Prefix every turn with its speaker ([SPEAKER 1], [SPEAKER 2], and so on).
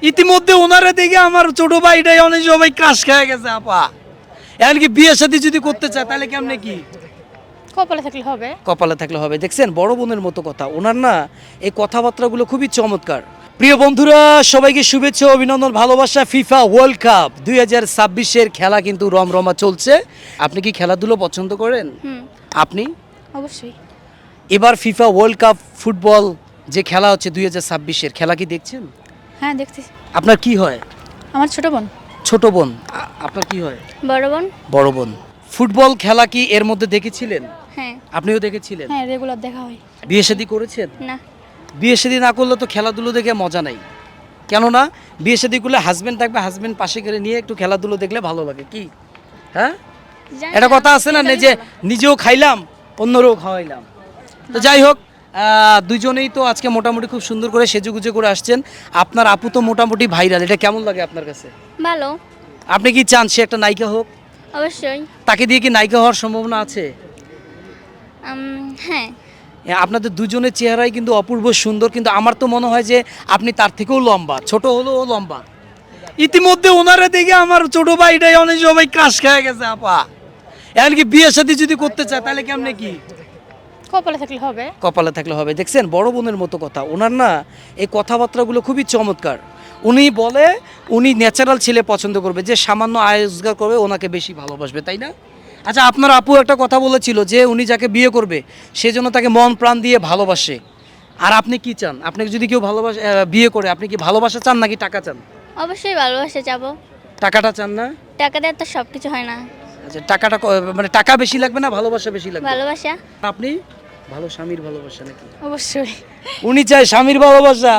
[SPEAKER 1] ইতিমধ্যে ওনারা দেখে আমার ছোট ভাইটাই অনেক সবাই ক্রাশ খেয়ে গেছে আপা। এমনকি বিয়ে শাদী যদি করতে চায় তাহলে কেমনে কি?
[SPEAKER 2] কপালে থাকলে হবে।
[SPEAKER 1] কপালে থাকলে হবে। দেখছেন বড় বোনের মতো কথা। ওনার না এই কথাবার্তাগুলো খুবই চমৎকার। প্রিয় বন্ধুরা, সবাইকে শুভেচ্ছা, অভিনন্দন, ভালোবাসা। ফিফা ওয়ার্ল্ড কাপ 2026-এর খেলা কিন্তু রমরমা চলছে। আপনি কি খেলাধুলো পছন্দ করেন? আপনি?
[SPEAKER 2] অবশ্যই।
[SPEAKER 1] এবার ফিফা ওয়ার্ল্ড কাপ ফুটবল যে খেলা হচ্ছে 2026-এর খেলা কি দেখছেন?
[SPEAKER 2] হ্যাঁ, দেখছি।
[SPEAKER 1] আপনার কি হয়?
[SPEAKER 2] আমার ছোট বোন।
[SPEAKER 1] ছোট বোন। আপনার কি হয়?
[SPEAKER 2] বড় বোন।
[SPEAKER 1] বড় বোন। ফুটবল খেলা কি এর মধ্যে দেখেছিলেন?
[SPEAKER 2] হ্যাঁ।
[SPEAKER 1] আপনিও দেখেছিলেন?
[SPEAKER 2] হ্যাঁ, রেগুলার দেখা হয়।
[SPEAKER 1] বিয়ে শাদী করেছেন?
[SPEAKER 2] না।
[SPEAKER 1] বিয়ে শাদী না করলে তো খেলাধুলো দেখে মজা নাই। কেননা বিয়ে শাদী করলে হাজবেন্ড থাকবে, হাজবেন্ড পাশে করে নিয়ে একটু খেলাধুলো দেখলে ভালো লাগে কি? হ্যাঁ,
[SPEAKER 2] জানি
[SPEAKER 1] এটা
[SPEAKER 2] না,
[SPEAKER 1] কথা আছে না, যে নিজেও খাইলাম অন্যরাও খাওয়াইলাম। তো যাই হোক, দুজনেই তো আজকে মোটামুটি খুব সুন্দর করে সেজেগুজে করে আসছেন। আপনার আপু তো মোটামুটি ভাইরাল, এটা কেমন লাগে আপনার কাছে?
[SPEAKER 2] ভালো।
[SPEAKER 1] আপনি কি চান সে একটা নায়িকা হোক?
[SPEAKER 2] অবশ্যই।
[SPEAKER 1] তাকে দিয়ে কি নায়িকা হওয়ার সম্ভাবনা আছে?
[SPEAKER 2] হ্যাঁ।
[SPEAKER 1] আপনাদের দুজনের চেহারাই কিন্তু অপূর্ব সুন্দর, কিন্তু আমার তো মনে হয় যে আপনি তার থেকেও লম্বা, ছোট হলেও ও লম্বা। ইতিমধ্যে ওনারা দেখে আমার ছোট ভাইটাই অনেক সবাই ক্রাশ খেয়ে গেছে আপা। এমনকি বিয়ে শাদী যদি করতে চায় তাহলে কেমনে কি?
[SPEAKER 2] কপালে থাকলে হবে।
[SPEAKER 1] কপালে থাকলে হবে। দেখছেন বড় বোনের মতো কথা। ওনার না এই কথাবার্তাগুলো খুবই চমৎকার। উনি বলে উনি ন্যাচারাল ছেলে পছন্দ করবে, যে সামান্য আয় রোজগার করবে ওনাকে বেশি ভালোবাসবে, তাই না? আচ্ছা, আপনার আপু একটা কথা বলেছিল যে উনি যাকে বিয়ে করবে সেজন্য তাকে মন প্রাণ দিয়ে ভালোবাসে। আর আপনি কি চান? আপনাকে যদি কেউ ভালোবাসে বিয়ে করে, আপনি কি ভালোবাসা চান নাকি টাকা চান?
[SPEAKER 2] অবশ্যই ভালোবাসা যাবো।
[SPEAKER 1] টাকাটা চান না?
[SPEAKER 2] টাকা দিয়ে তো সব কিছু হয় না।
[SPEAKER 1] আচ্ছা, টাকাটা মানে টাকা বেশি লাগবে না ভালোবাসা বেশি লাগবে?
[SPEAKER 2] ভালোবাসা।
[SPEAKER 1] আপনি ভালো স্বামীর ভালোবাসা নাকি?
[SPEAKER 2] অবশ্যই।
[SPEAKER 1] উনি চায় স্বামীর ভালোবাসা।